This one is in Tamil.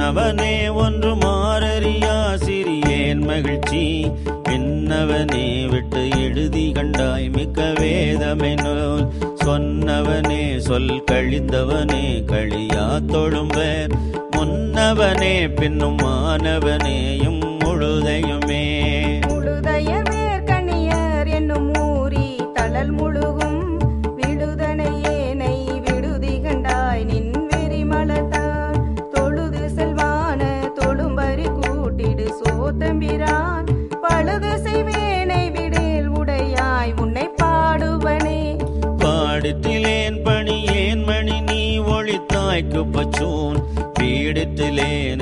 மன்னவனே ஒன்று மாறறியா சிறியேன் மகிழ்ச்சி என்னவனே விட்டு எழுதி கண்டாய் மிக்க வேதமை நூல் சொன்னவனே சொல் கழிந்தவனே கழியா தொழும்பேர் முன்னவனே பின்னும் மாணவனேயும் முழுதையுமே முழுதையவேர் கண்ணியர் என்னும் மூரி தளல் முழுகும் விடுதனையேனை விடுதி கண்டாய் நின் வெறி மலத்தால் தொழுது செல்வான தொழும்பறி கூட்டிடு சோத்தம்பிரான் பழுது செய்வேனை விடில் உடையாய் உன்னை பாடுவனே பாடித்திலேன் பணியேன் மணி நீ ஒழித்தாய்க்கு பச்சூன் பீடித்திலேன்